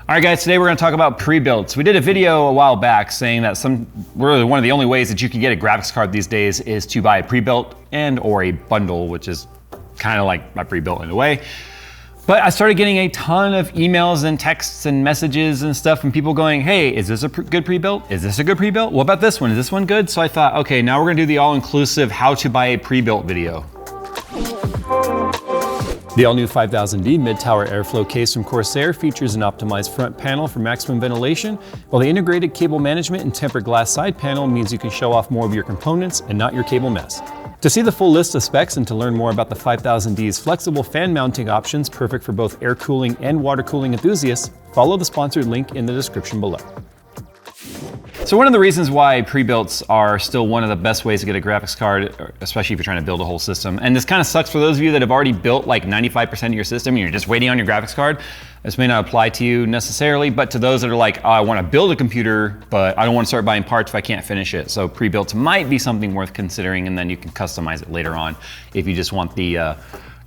All right, guys, today we're going to talk about pre-builts. We did a video a while back saying that really one of the only ways that you can get a graphics card these days is to buy a pre-built and or a bundle, which is kind of like my pre-built in a way. But I started getting a ton of emails and texts and messages and stuff from people going, hey, is this a good pre-built? Is this a good pre-built? What about this one? Is this one good? So I thought, okay, now we're going to do the all-inclusive how to buy a pre-built video. The all-new 5000D mid-tower airflow case from Corsair features an optimized front panel for maximum ventilation, while the integrated cable management and tempered glass side panel means you can show off more of your components and not your cable mess. To see the full list of specs and to learn more about the 5000D's flexible fan mounting options perfect for both air cooling and water cooling enthusiasts, follow the sponsored link in the description below. So one of the reasons why pre-builts are still one of the best ways to get a graphics card, especially if you're trying to build a whole system, and this kind of sucks for those of you that have already built like 95% of your system and you're just waiting on your graphics card. This may not apply to you necessarily, but to those that are like, oh, I want to build a computer, but I don't want to start buying parts if I can't finish it. So pre-builts might be something worth considering, and then you can customize it later on if you just want the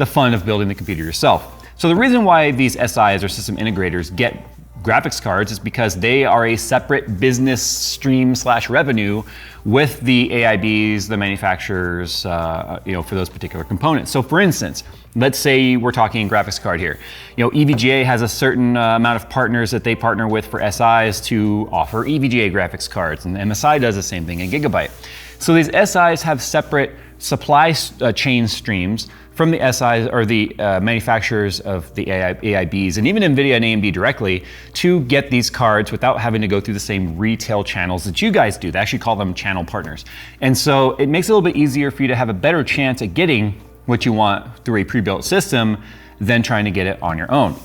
fun of building the computer yourself. So the reason why these SIs or system integrators get graphics cards is because they are a separate business stream / revenue with the AIBs, the manufacturers, for those particular components. So for instance, let's say we're talking graphics card here. EVGA has a certain amount of partners that they partner with for SIs to offer EVGA graphics cards, and MSI does the same thing in Gigabyte. So these SIs have separate supply chain streams from the SIs or the manufacturers of the AIBs and even NVIDIA and AMD directly to get these cards without having to go through the same retail channels that you guys do. They actually call them channel partners. And so it makes it a little bit easier for you to have a better chance at getting what you want through a pre-built system than trying to get it on your own.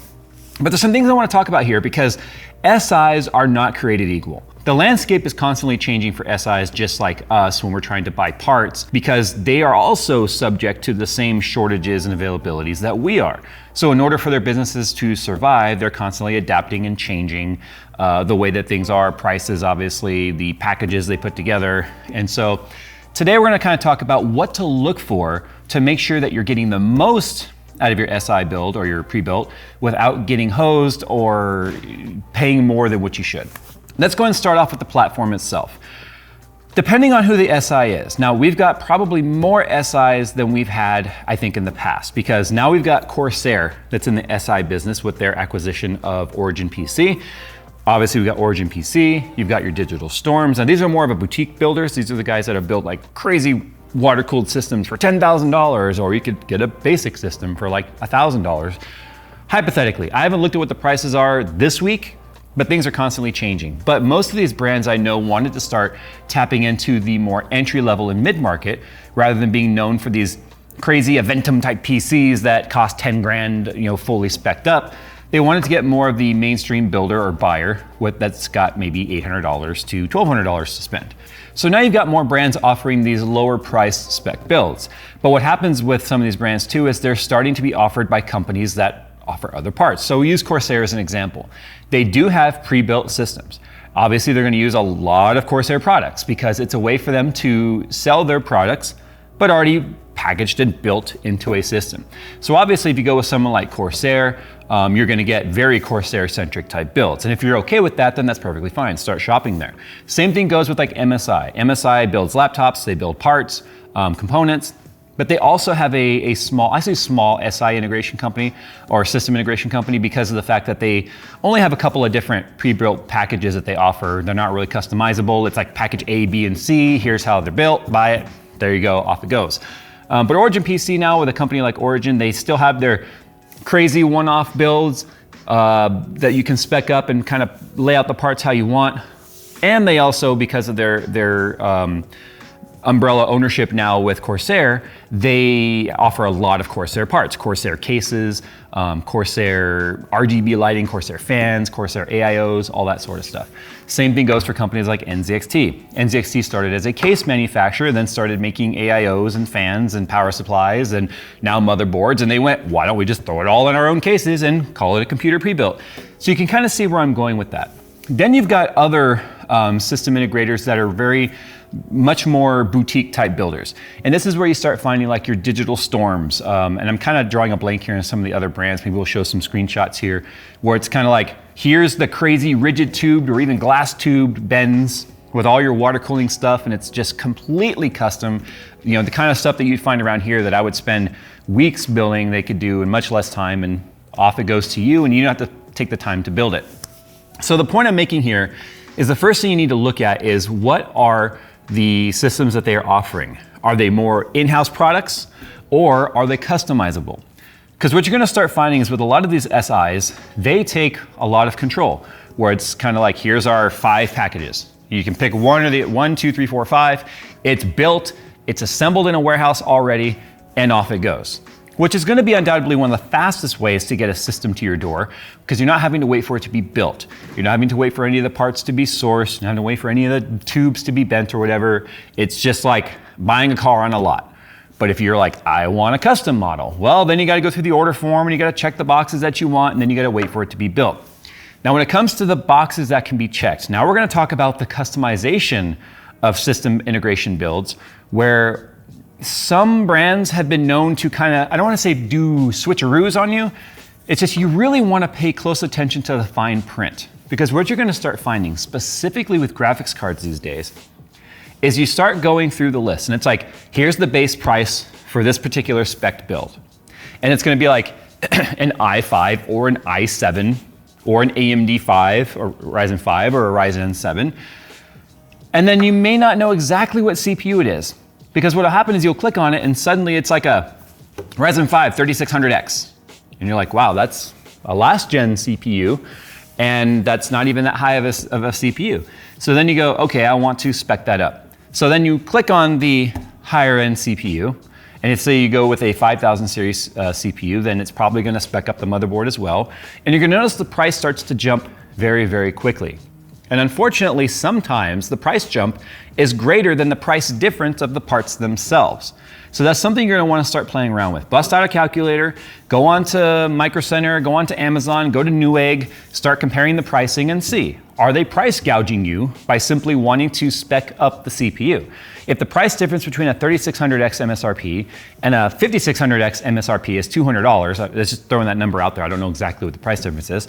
But there's some things I want to talk about here because SIs are not created equal. The landscape is constantly changing for SIs just like us when we're trying to buy parts because they are also subject to the same shortages and availabilities that we are. So in order for their businesses to survive, they're constantly adapting and changing the way that things are, prices obviously, the packages they put together. And so today we're going to kind of talk about what to look for to make sure that you're getting the most out of your SI build or your pre-built without getting hosed or paying more than what you should. Let's go ahead and start off with the platform itself. Depending on who the SI is. Now we've got probably more SIs than we've had, I think, in the past, because now we've got Corsair that's in the SI business with their acquisition of Origin PC. Obviously we've got Origin PC, you've got your Digital Storms. Now these are more of a boutique builders. These are the guys that have built like crazy water-cooled systems for $10,000, or you could get a basic system for like $1,000. Hypothetically, I haven't looked at what the prices are this week, but things are constantly changing. But most of these brands I know wanted to start tapping into the more entry-level and mid-market rather than being known for these crazy Aventum type PCs that cost 10 grand, fully spec'd up. They wanted to get more of the mainstream builder or buyer that's got maybe $800 to $1,200 to spend. So now you've got more brands offering these lower priced spec builds. But what happens with some of these brands too is they're starting to be offered by companies that offer other parts. So we use Corsair as an example. They do have pre-built systems. Obviously they're going to use a lot of Corsair products because it's a way for them to sell their products but already packaged and built into a system. So obviously if you go with someone like Corsair, you're going to get very Corsair-centric type builds. And if you're okay with that, then that's perfectly fine. Start shopping there. Same thing goes with like MSI. MSI builds laptops, they build parts, components, but they also have a small SI integration company or system integration company because of the fact that they only have a couple of different pre-built packages that they offer. They're not really customizable. It's like package A, B, and C. Here's how they're built. Buy it. There you go. Off it goes. But Origin PC now, with a company like Origin, they still have their crazy one-off builds that you can spec up and kind of lay out the parts how you want. And they also, because of their umbrella ownership now with Corsair, they offer a lot of Corsair parts. Corsair cases, Corsair RGB lighting, Corsair fans, Corsair AIOs, all that sort of stuff. Same thing goes for companies like NZXT. NZXT started as a case manufacturer, then started making AIOs and fans and power supplies and now motherboards, and they went, why don't we just throw it all in our own cases and call it a computer pre-built? So you can kind of see where I'm going with that. Then you've got other system integrators that are very much more boutique type builders. And this is where you start finding like your Digital Storms. And I'm kind of drawing a blank here on some of the other brands. Maybe we'll show some screenshots here where it's kind of like, here's the crazy rigid tubed or even glass tubed bends with all your water cooling stuff, and it's just completely custom. You know, the kind of stuff that you'd find around here that I would spend weeks building, they could do in much less time, and off it goes to you, and you don't have to take the time to build it. So the point I'm making here is the first thing you need to look at is what are the systems that they are offering? Are they more in-house products or are they customizable? Because what you're gonna start finding is with a lot of these SIs, they take a lot of control, where it's kind of like, here's our 5 packages. You can pick one, two, three, four, 5. It's built, it's assembled in a warehouse already, and off it goes. Which is gonna be undoubtedly one of the fastest ways to get a system to your door, because you're not having to wait for it to be built. You're not having to wait for any of the parts to be sourced, you're not having to wait for any of the tubes to be bent or whatever. It's just like buying a car on a lot. But if you're like, I want a custom model, well, then you gotta go through the order form and you gotta check the boxes that you want, and then you gotta wait for it to be built. Now, when it comes to the boxes that can be checked, now we're gonna talk about the customization of system integration builds, where some brands have been known to kind of, I don't want to say do switcheroos on you. It's just you really want to pay close attention to the fine print, because what you're going to start finding specifically with graphics cards these days is you start going through the list and it's like, here's the base price for this particular spec build. And it's going to be like an i5 or an i7 or an AMD 5 or Ryzen 5 or a Ryzen 7. And then you may not know exactly what CPU it is. Because what'll happen is you'll click on it and suddenly it's like a Ryzen 5 3600X. And you're like, wow, that's a last gen CPU and that's not even that high of a CPU. So then you go, okay, I want to spec that up. So then you click on the higher end CPU, and let's say you go with a 5000 series CPU, then it's probably gonna spec up the motherboard as well. And you're gonna notice the price starts to jump very, very quickly. And unfortunately, sometimes the price jump is greater than the price difference of the parts themselves. So that's something you're gonna wanna start playing around with. Bust out a calculator, go on to Micro Center, go on to Amazon, go to Newegg, start comparing the pricing and see, are they price gouging you by simply wanting to spec up the CPU? If the price difference between a 3600X MSRP and a 5600X MSRP is $200, let's just throwing that number out there, I don't know exactly what the price difference is.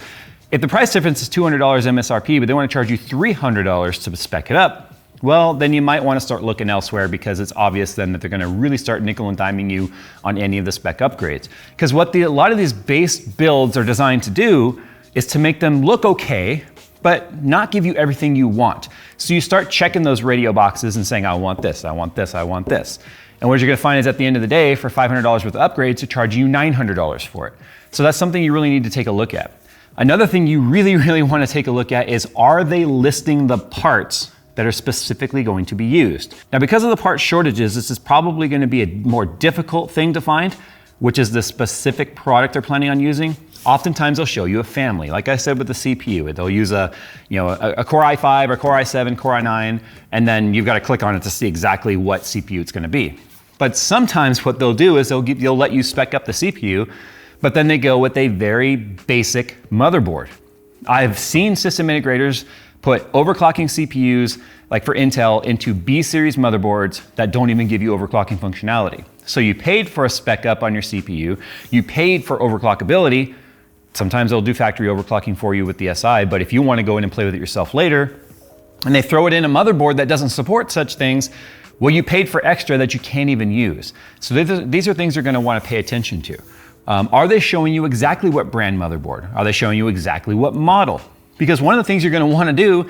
If the price difference is $200 MSRP, but they want to charge you $300 to spec it up, well, then you might want to start looking elsewhere, because it's obvious then that they're going to really start nickel and diming you on any of the spec upgrades. Because what a lot of these base builds are designed to do is to make them look okay, but not give you everything you want. So you start checking those radio boxes and saying, I want this, I want this, I want this. And what you're going to find is at the end of the day, for $500 worth of upgrades, to charge you $900 for it. So that's something you really need to take a look at. Another thing you really, really want to take a look at is, are they listing the parts that are specifically going to be used? Now, because of the part shortages, this is probably going to be a more difficult thing to find, which is the specific product they're planning on using. Oftentimes they'll show you a family. Like I said with the CPU, they'll use a Core i5 or Core i7, Core i9, and then you've got to click on it to see exactly what CPU it's going to be. But sometimes what they'll do is they'll let you spec up the CPU, but then they go with a very basic motherboard. I've seen system integrators put overclocking CPUs, like for Intel, into B-series motherboards that don't even give you overclocking functionality. So you paid for a spec up on your CPU, you paid for overclockability. Sometimes they'll do factory overclocking for you with the SI, but if you want to go in and play with it yourself later, and they throw it in a motherboard that doesn't support such things, well, you paid for extra that you can't even use. So these are things you're going to want to pay attention to. Are they showing you exactly what brand motherboard? Are they showing you exactly what model? Because one of the things you're going to want to do,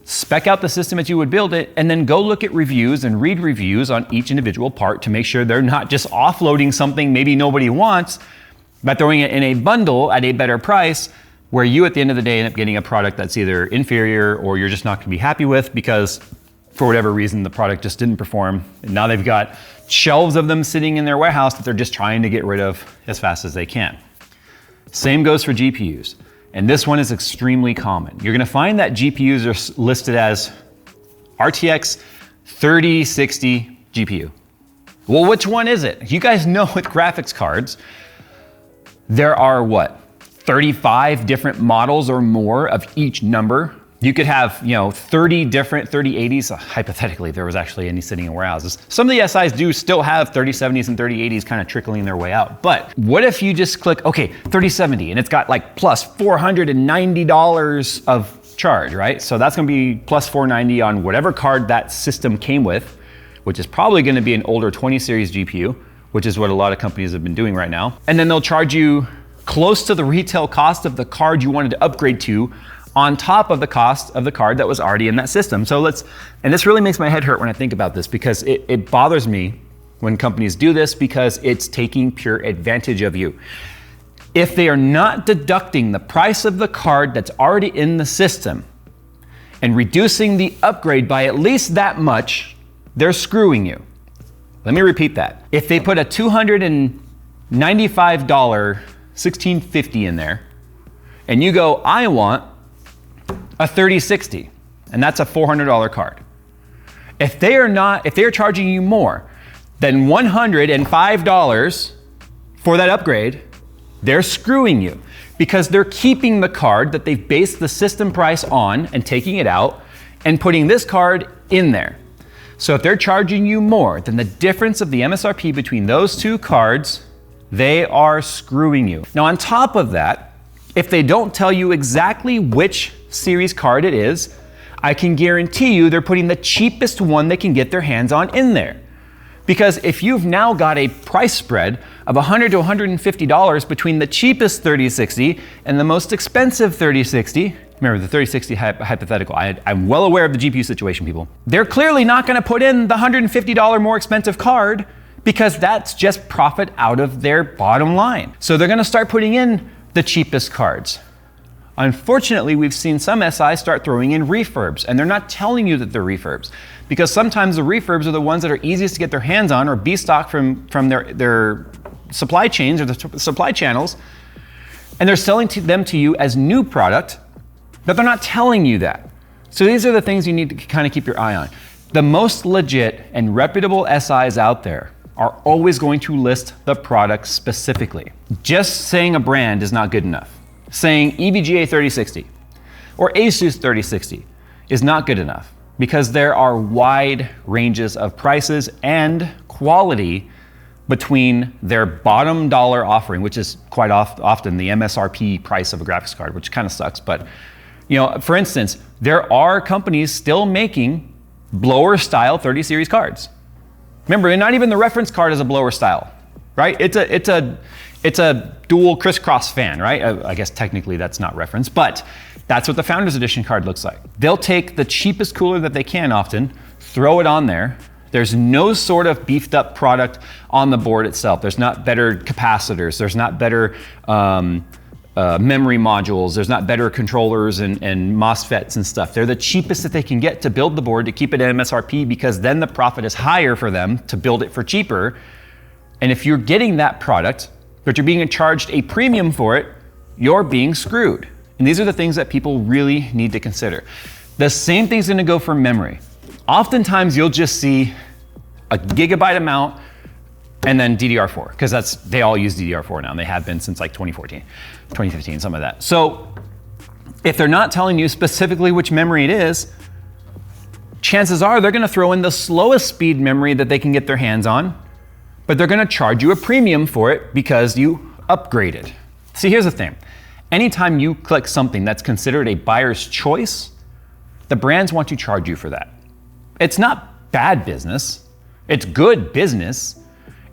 spec out the system as you would build it, and then go look at reviews and read reviews on each individual part to make sure they're not just offloading something maybe nobody wants, but throwing it in a bundle at a better price, where you at the end of the day end up getting a product that's either inferior or you're just not going to be happy with because for whatever reason the product just didn't perform, and now they've got shelves of them sitting in their warehouse that they're just trying to get rid of as fast as they can. Same goes for GPUs. And this one is extremely common. You're gonna find that GPUs are listed as RTX 3060 GPU. Well, which one is it? You guys know with graphics cards, there are what, 35 different models or more of each number? You could have, 30 80s. Hypothetically, if there was actually any sitting in warehouses. Some of the SIs do still have 3070s and 3080s kind of trickling their way out. But what if you just click, okay, 3070, and it's got like plus $490 of charge, right? So that's gonna be plus $490 on whatever card that system came with, which is probably gonna be an older 20 series GPU, which is what a lot of companies have been doing right now. And then they'll charge you close to the retail cost of the card you wanted to upgrade to, on top of the cost of the card that was already in that system. So and this really makes my head hurt when I think about this, because it bothers me when companies do this, because it's taking pure advantage of you. If they are not deducting the price of the card that's already in the system and reducing the upgrade by at least that much, they're screwing you. Let me repeat that. If they put a $295 1650 in there, and you go, I want a 3060, and that's a $400 card. If they are charging you more than $105 for that upgrade, they're screwing you, because they're keeping the card that they've based the system price on and taking it out and putting this card in there. So if they're charging you more than the difference of the MSRP between those two cards, they are screwing you. Now, on top of that, if they don't tell you exactly which series card it is, I can guarantee you they're putting the cheapest one they can get their hands on in there. Because if you've now got a price spread of $100 to $150 between the cheapest 3060 and the most expensive 3060, remember the 3060 hypothetical, I'm well aware of the GPU situation, people. They're clearly not gonna put in the $150 more expensive card, because that's just profit out of their bottom line. So they're gonna start putting in the cheapest cards. Unfortunately, we've seen some SIs start throwing in refurbs, and they're not telling you that they're refurbs, because sometimes the refurbs are the ones that are easiest to get their hands on or be stock from their supply chains or the supply channels, and they're selling them to you as new product, but they're not telling you that. So these are the things you need to kind of keep your eye on. The most legit and reputable SIs out there are always going to list the product specifically. Just saying a brand is not good enough. Saying EVGA 3060 or Asus 3060 is not good enough, because there are wide ranges of prices and quality between their bottom dollar offering, which is quite often the MSRP price of a graphics card, which kind of sucks. But for instance, there are companies still making blower style 30 series cards. Remember, not even the reference card is a blower style, right? It's a dual crisscross fan, right? I guess technically that's not reference, but that's what the Founders Edition card looks like. They'll take the cheapest cooler that they can often, throw it on there. There's no sort of beefed up product on the board itself. There's not better capacitors. There's not better memory modules. There's not better controllers and MOSFETs and stuff. They're the cheapest that they can get to build the board to keep it at MSRP, because then the profit is higher for them to build it for cheaper. And if you're getting that product, but you're being charged a premium for it, you're being screwed. And these are the things that people really need to consider. The same thing's gonna go for memory. Oftentimes you'll just see a gigabyte amount and then DDR4, because they all use DDR4 now, and they have been since like 2014, 2015, some of that. So if they're not telling you specifically which memory it is, chances are they're gonna throw in the slowest speed memory that they can get their hands on, but they're gonna charge you a premium for it because you upgraded. See, here's the thing. Anytime you click something that's considered a buyer's choice, the brands want to charge you for that. It's not bad business, it's good business.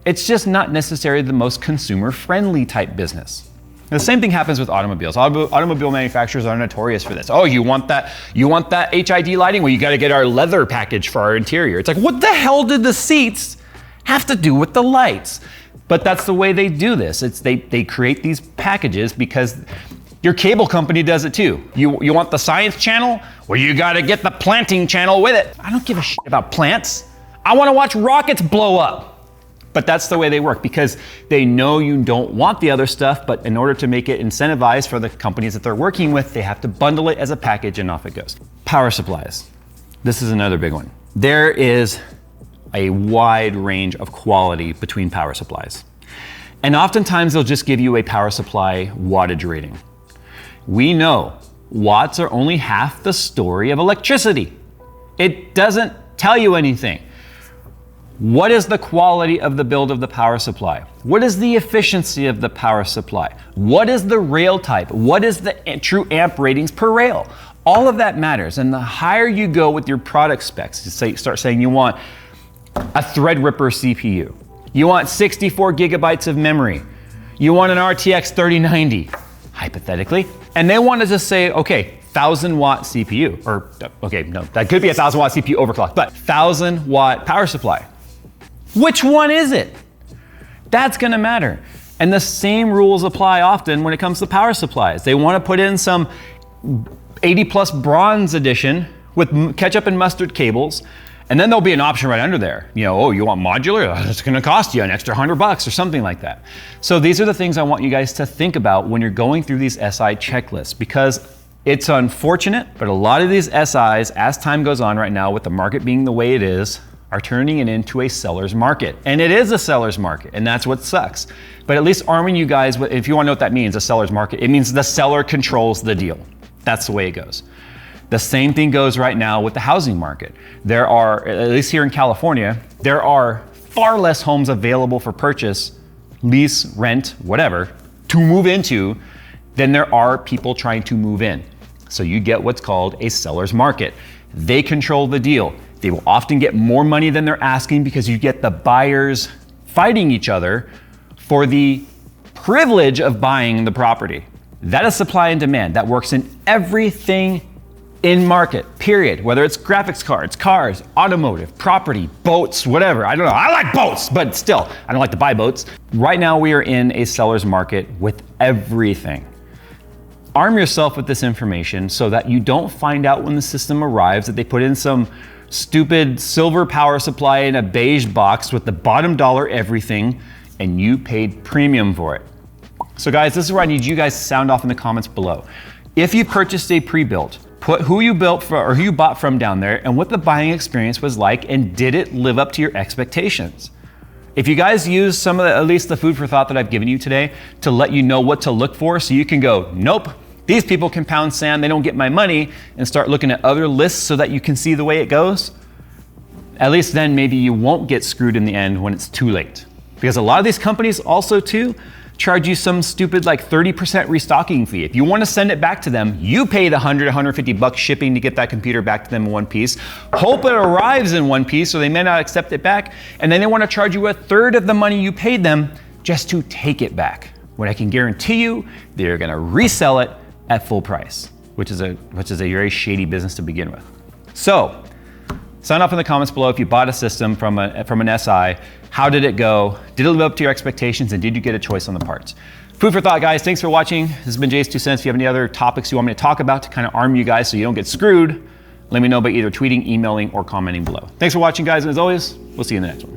It's just not necessarily the most consumer-friendly type business. The same thing happens with automobiles. Automobile manufacturers are notorious for this. Oh, you want that HID lighting? Well, you gotta get our leather package for our interior. It's like, what the hell did the seats have to do with the lights? But that's the way they do this. They create these packages because your cable company does it too. You want the science channel? Well, you gotta get the planting channel with it. I don't give a shit about plants. I wanna watch rockets blow up. But that's the way they work, because they know you don't want the other stuff, but in order to make it incentivized for the companies that they're working with, they have to bundle it as a package, and off it goes. Power supplies. This is another big one. There is a wide range of quality between power supplies. And oftentimes they'll just give you a power supply wattage rating. We know watts are only half the story of electricity. It doesn't tell you anything. What is the quality of the build of the power supply? What is the efficiency of the power supply? What is the rail type? What is the true amp ratings per rail? All of that matters. And the higher you go with your product specs, you start saying you want a Threadripper CPU. You want 64 gigabytes of memory. You want an RTX 3090, hypothetically. And they want to just say, okay, 1,000-watt CPU, or okay, no, that could be a 1,000-watt CPU overclocked, but 1,000-watt power supply. Which one is it? That's gonna matter. And the same rules apply often when it comes to power supplies. They wanna put in some 80+ bronze edition with ketchup and mustard cables, and then there'll be an option right under there. You know, oh, you want modular? It's gonna cost you an extra $100 or something like that. So these are the things I want you guys to think about when you're going through these SI checklists, because it's unfortunate, but a lot of these SIs, as time goes on right now, with the market being the way it is, are turning it into a seller's market. And it is a seller's market, and that's what sucks. But at least arming you guys with, if you wanna know what that means, a seller's market, it means the seller controls the deal. That's the way it goes. The same thing goes right now with the housing market. There are, at least here in California, there are far less homes available for purchase, lease, rent, whatever, to move into than there are people trying to move in. So you get what's called a seller's market. They control the deal. They will often get more money than they're asking because you get the buyers fighting each other for the privilege of buying the property. That is supply and demand. That works in everything in market, period. Whether it's graphics cards, cars, automotive, property, boats, whatever. I don't know. I like boats, but still, I don't like to buy boats. Right now, we are in a seller's market with everything. Arm yourself with this information so that you don't find out when the system arrives that they put in some stupid silver power supply in a beige box with the bottom dollar everything, and you paid premium for it. So guys, this is where I need you guys to sound off in the comments below. If you purchased a pre-built, put who you built for or who you bought from down there and what the buying experience was like, and did it live up to your expectations? If you guys use some of the, at least the food for thought that I've given you today to let you know what to look for, so you can go, nope, these people can pound sand, they don't get my money, and start looking at other lists so that you can see the way it goes, at least then maybe you won't get screwed in the end when it's too late. Because a lot of these companies also too charge you some stupid like 30% restocking fee. If you want to send it back to them, you pay the $100, $150 shipping to get that computer back to them in one piece. Hope it arrives in one piece, so they may not accept it back. And then they want to charge you 1/3 of the money you paid them just to take it back. When I can guarantee you, they're going to resell it at full price, which is a very shady business to begin with. So, sign off in the comments below if you bought a system from an SI. How did it go? Did it live up to your expectations, and did you get a choice on the parts? Food for thought, guys. Thanks for watching. This has been Jay's 2 cents. If you have any other topics you want me to talk about to kind of arm you guys so you don't get screwed, let me know by either tweeting, emailing, or commenting below. Thanks for watching, guys, and as always, we'll see you in the next one.